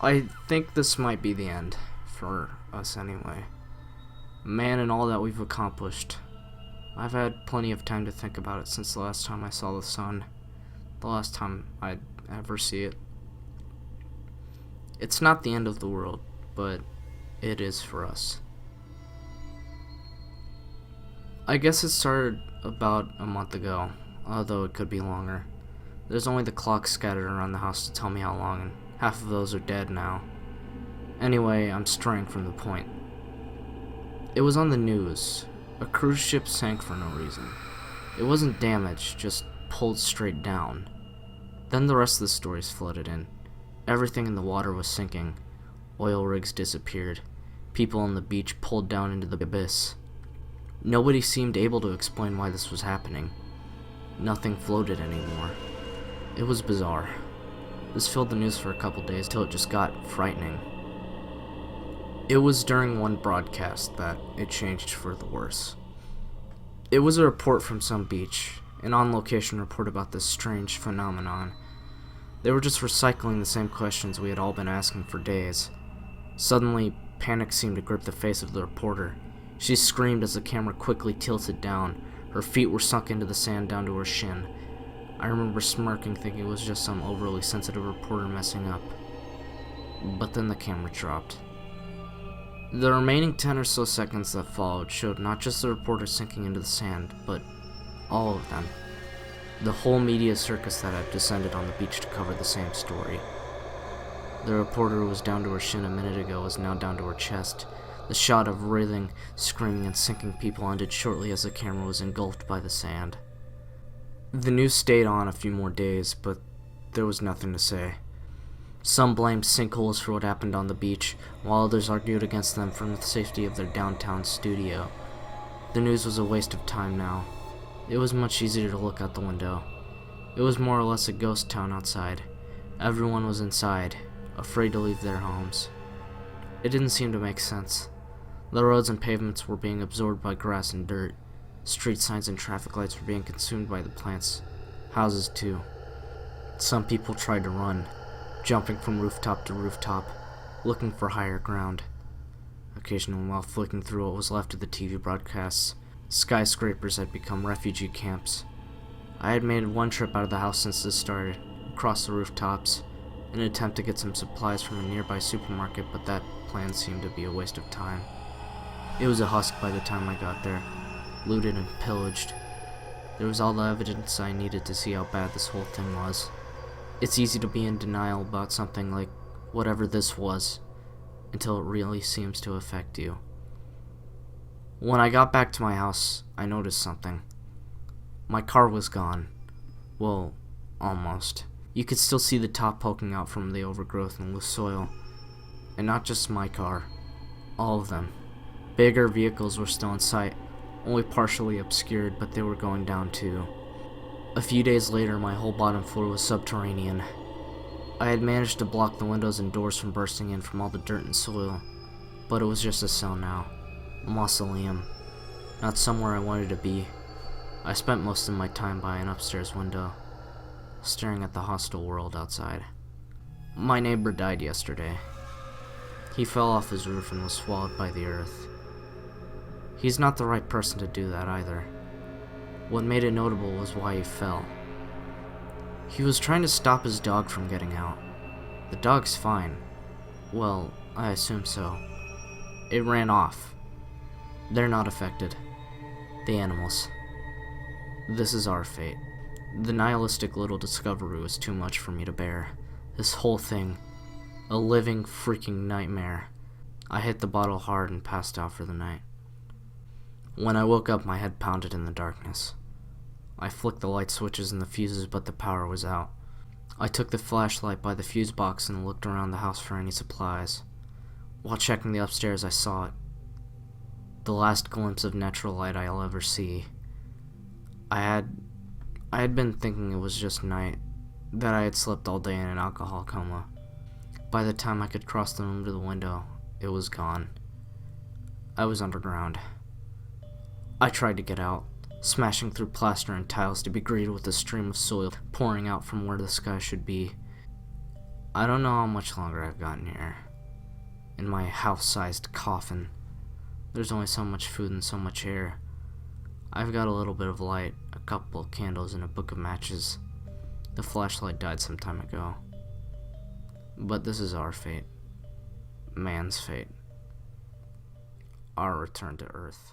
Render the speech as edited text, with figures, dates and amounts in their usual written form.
I think this might be the end, for us anyway. Man, and all that we've accomplished. I've had plenty of time to think about it since the last time I saw the sun. The last time I'd ever see it. It's not the end of the world, but it is for us. I guess it started about a month ago, although it could be longer. There's only the clocks scattered around the house to tell me how long, and half of those are dead now. Anyway, I'm straying from the point. It was on the news. A cruise ship sank for no reason. It wasn't damaged, just pulled straight down. Then the rest of the stories flooded in. Everything in the water was sinking. Oil rigs disappeared. People on the beach pulled down into the abyss. Nobody seemed able to explain why this was happening. Nothing floated anymore. It was bizarre. This filled the news for a couple days till it just got frightening. It was during one broadcast that it changed for the worse. It was a report from some beach, an on-location report about this strange phenomenon. They were just recycling the same questions we had all been asking for days. Suddenly, panic seemed to grip the face of the reporter. She screamed as the camera quickly tilted down. Her feet were sunk into the sand down to her shin. I remember smirking, thinking it was just some overly sensitive reporter messing up. But then the camera dropped. The remaining 10 or so seconds that followed showed not just the reporter sinking into the sand, but all of them. The whole media circus that had descended on the beach to cover the same story. The reporter who was down to her shin a minute ago was now down to her chest. The shot of writhing, screaming, and sinking people ended shortly as the camera was engulfed by the sand. The news stayed on a few more days, but there was nothing to say. Some blamed sinkholes for what happened on the beach, while others argued against them from the safety of their downtown studio. The news was a waste of time now. It was much easier to look out the window. It was more or less a ghost town outside. Everyone was inside, afraid to leave their homes. It didn't seem to make sense. The roads and pavements were being absorbed by grass and dirt. Street signs and traffic lights were being consumed by the plants. Houses too. Some people tried to run, jumping from rooftop to rooftop, looking for higher ground. Occasionally, while flicking through what was left of the TV broadcasts, skyscrapers had become refugee camps. I had made one trip out of the house since this started, across the rooftops, in an attempt to get some supplies from a nearby supermarket, but that plan seemed to be a waste of time. It was a husk by the time I got there, looted and pillaged. There was all the evidence I needed to see how bad this whole thing was. It's easy to be in denial about something like whatever this was, until it really seems to affect you. When I got back to my house, I noticed something. My car was gone. Well, almost. You could still see the top poking out from the overgrowth and loose soil. And not just my car. All of them. Bigger vehicles were still in sight, only partially obscured, but they were going down too. A few days later, my whole bottom floor was subterranean. I had managed to block the windows and doors from bursting in from all the dirt and soil, but it was just a cell now. A mausoleum. Not somewhere I wanted to be. I spent most of my time by an upstairs window, staring at the hostile world outside. My neighbor died yesterday. He fell off his roof and was swallowed by the earth. He's not the right person to do that either. What made it notable was why he fell. He was trying to stop his dog from getting out. The dog's fine. Well, I assume so. It ran off. They're not affected. The animals. This is our fate. The nihilistic little discovery was too much for me to bear. This whole thing. A living freaking nightmare. I hit the bottle hard and passed out for the night. When I woke up, my head pounded in the darkness. I flicked the light switches and the fuses, but the power was out. I took the flashlight by the fuse box and looked around the house for any supplies. While checking the upstairs, I saw it. The last glimpse of natural light I'll ever see. I had been thinking it was just night, that I had slept all day in an alcohol coma. By the time I could cross the room to the window, it was gone. I was underground. I tried to get out, smashing through plaster and tiles to be greeted with a stream of soil pouring out from where the sky should be. I don't know how much longer I've gotten here. In my house-sized coffin. There's only so much food and so much air. I've got a little bit of light, a couple of candles, and a book of matches. The flashlight died some time ago. But this is our fate. Man's fate. Our return to Earth.